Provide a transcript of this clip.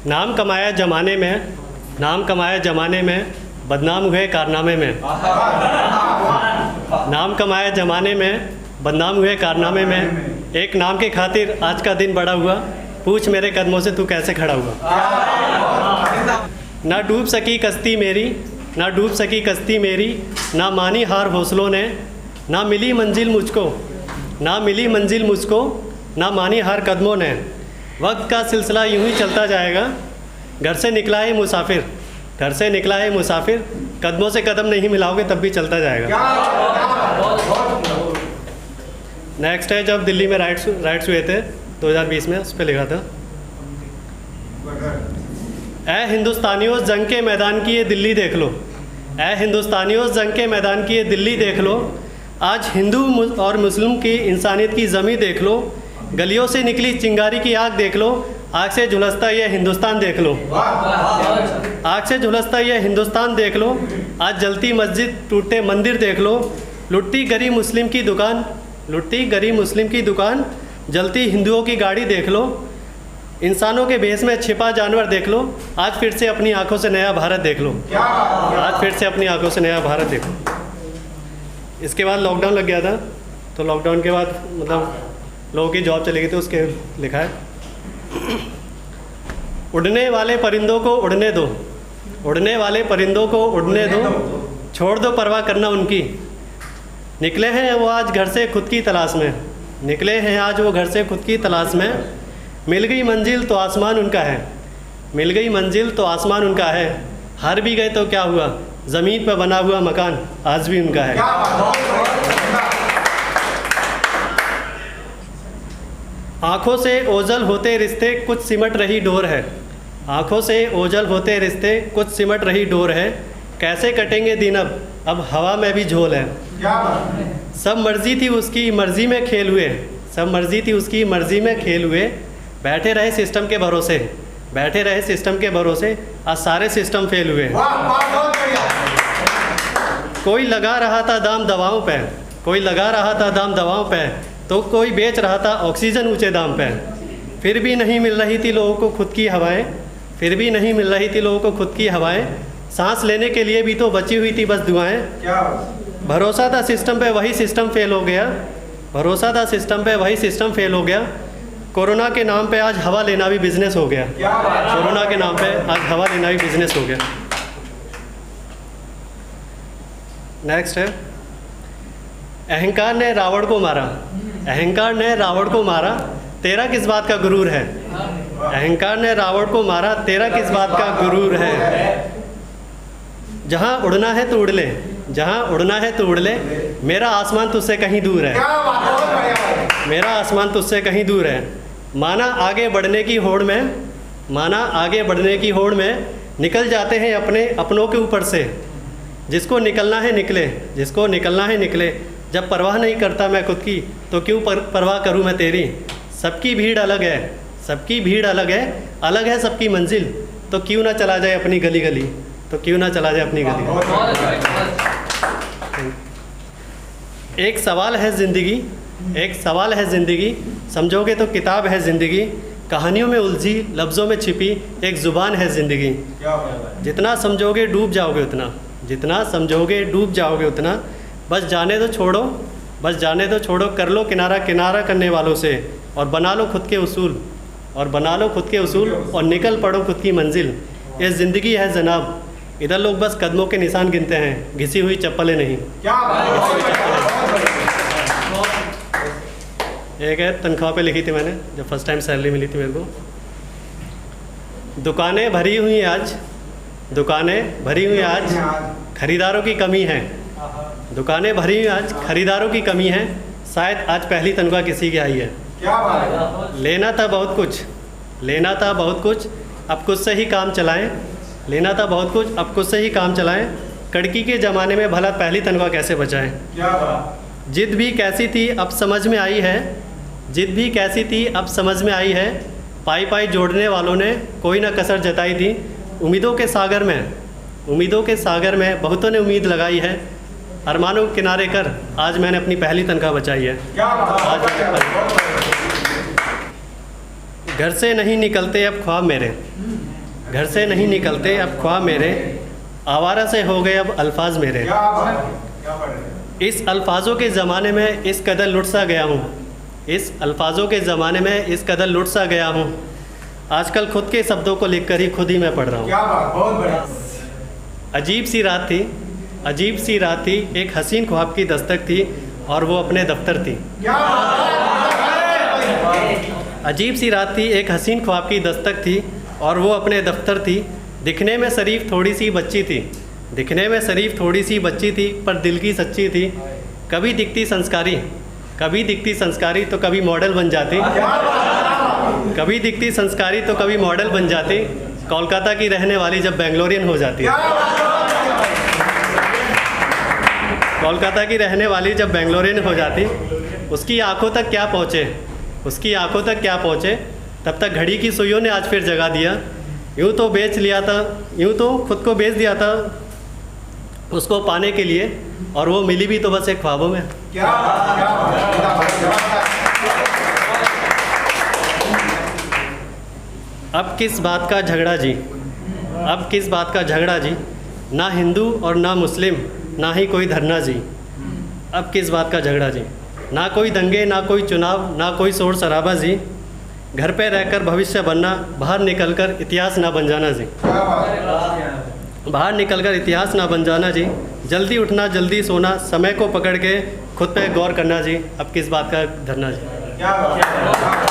नाम कमाया ज़माने में बदनाम हुए कारनामे में। नाम कमाया ज़माने में बदनाम हुए कारनामे में। एक नाम के खातिर आज का दिन बड़ा हुआ, पूछ मेरे कदमों से तू कैसे खड़ा हुआ। ना डूब सकी कश्ती मेरी, ना मानी हार हौसलों ने, ना मिली मंजिल मुझको, ना मानी हार कदमों ने। वक्त का सिलसिला यूं ही चलता जाएगा, घर से निकला है मुसाफिर, कदमों से कदम नहीं मिलाओगे तब भी चलता जाएगा। नेक्स्ट है, जब दिल्ली में राइट्स हुए थे 2020 में, उस पर लिखा था, ऐ हिंदुस्तानियों जंग के मैदान की ये दिल्ली देख लो, ऐ हिंदुस्तानियों जंग के मैदान की ये दिल्ली देख लो। आज हिंदू और मुस्लिम की इंसानियत की ज़मीं देख लो, गलियों से निकली चिंगारी की आग देख लो, आग से झुलसता ये हिंदुस्तान देख लो, आग से झुलसता ये हिंदुस्तान देख लो। आज जलती मस्जिद टूटते मंदिर देख लो, लुटती गरीब मुस्लिम की दुकान, जलती हिंदुओं की गाड़ी देख लो, इंसानों के भेष में छिपा जानवर देख लो। आज फिर से अपनी आंखों से नया भारत देख लो, आज फिर से अपनी आंखों से नया भारत देखो। इसके बाद लॉकडाउन लग गया था, तो लॉकडाउन के बाद मतलब लोगों की जॉब चली गई थी, उसके लिखा है, उड़ने वाले परिंदों को उड़ने दो, छोड़ दो परवाह करना उनकी। निकले हैं वो आज घर से खुद की तलाश में, मिल गई मंजिल तो आसमान उनका है, हार भी गए तो क्या हुआ, ज़मीन पर बना हुआ मकान आज भी उनका है। आँखों से ओझल होते रिश्ते कुछ सिमट रही डोर है, कैसे कटेंगे दिन अब हवा में भी झोल है। सब मर्जी थी उसकी मर्जी में खेल हुए, बैठे रहे सिस्टम के भरोसे, आज सारे सिस्टम फेल हुए। कोई लगा रहा था दाम दवाओं पे, तो कोई बेच रहा था ऑक्सीजन ऊंचे दाम पे। फिर भी नहीं मिल रही थी लोगों को खुद की हवाएं, सांस लेने के लिए भी तो बची हुई थी बस दुआएं। भरोसा था सिस्टम पे वही सिस्टम फेल हो गया, कोरोना के नाम पे आज हवा लेना भी बिजनेस हो गया। नेक्स्ट है, अहंकार ने रावण को मारा, तेरा किस बात का गुरूर है। जहाँ उड़ना है तो उड़ ले, मेरा आसमान तुझसे कहीं दूर है। माना आगे बढ़ने की होड़ में, निकल जाते हैं अपनों के ऊपर से। जिसको निकलना है निकले, जब परवाह नहीं करता मैं खुद की, तो क्यों परवाह करूं मैं तेरी। सबकी भीड़ अलग है, सबकी मंजिल, तो क्यों ना चला जाए अपनी गली। एक सवाल है ज़िंदगी, समझोगे तो किताब है ज़िंदगी। कहानियों में उलझी, लफ्ज़ों में छिपी एक ज़ुबान है ज़िंदगी। जितना समझोगे डूब जाओगे उतना, बस जाने दो छोड़ो, कर लो किनारा करने वालों से, और बना लो खुद के उसूल, और निकल पड़ो खुद की मंजिल। ये ज़िंदगी है जनाब, इधर लोग बस कदमों के निशान गिनते हैं, घिसी हुई चप्पलें नहीं। एक है, तनख्वाह पे लिखी थी मैंने जब फर्स्ट टाइम सैलरी मिली थी मेरे को। दुकानें भरी हुई आज, खरीदारों की कमी है। शायद आज पहली तनख्वाह किसी की आई है। लेना था बहुत कुछ, अब खुद से ही काम चलाएं। कड़की के ज़माने में भला पहली तनख्वाह कैसे बचाएं। जिद भी कैसी थी अब समझ में आई है। पाई जोड़ने वालों ने कोई ना कसर जताई थी। उम्मीदों के सागर में बहुतों ने उम्मीद लगाई है। अरमानों के किनारे कर आज मैंने अपनी पहली तनख्वाह बचाई है। घर से नहीं निकलते अब ख्वाब मेरे, घर से नहीं निकलते अब ख्वाब मेरे, आवारा से हो गए अब अल्फाज मेरे। इस अल्फाजों के ज़माने में इस कदर लुट सा गया हूँ, इस अल्फाजों के ज़माने में इस कदर लुट सा गया हूँ, आजकल खुद के शब्दों को लिखकर ही खुद ही मैं पढ़ रहा हूँ। क्या बात, बहुत बढ़िया। अजीब सी रात थी, अजीब सी रात थी, एक हसीन ख्वाब की दस्तक थी और वो अपने दफ्तर थी। क्या अजीब सी रात थी, एक हसीन ख्वाब की दस्तक थी और वो अपने दफ्तर थी। दिखने में शरीफ थोड़ी सी बच्ची थी, दिखने में शरीफ थोड़ी सी बच्ची थी, पर दिल की सच्ची थी। कभी दिखती संस्कारी, कभी दिखती संस्कारी तो कभी मॉडल बन जाती, कभी दिखती संस्कारी तो कभी मॉडल बन जाती। कोलकाता की रहने वाली जब बेंगलोरियन हो जाती, कोलकाता की रहने वाली जब बेंगलोरियन हो जाती, उसकी आंखों तक क्या पहुँचे, उसकी आंखों तक क्या पहुँचे, तब तक घड़ी की सुइयों ने आज फिर जगा दिया। यूँ तो बेच लिया था, यूँ तो खुद को बेच दिया था उसको पाने के लिए, और वो मिली भी तो बस एक ख्वाबों में। क्या अब किस बात का झगड़ा जी, अब किस बात का झगड़ा जी, ना हिंदू और ना मुस्लिम, ना ही कोई धरना जी। अब किस बात का झगड़ा जी, ना कोई दंगे, ना कोई चुनाव, ना कोई शोर शराबा जी। घर पे रहकर भविष्य बनना, बाहर निकलकर इतिहास ना बन जाना जी, बाहर निकलकर इतिहास ना बन जाना जी। जल्दी उठना जल्दी सोना, समय को पकड़ के खुद पे गौर करना जी। अब किस बात का धरना जी। क्या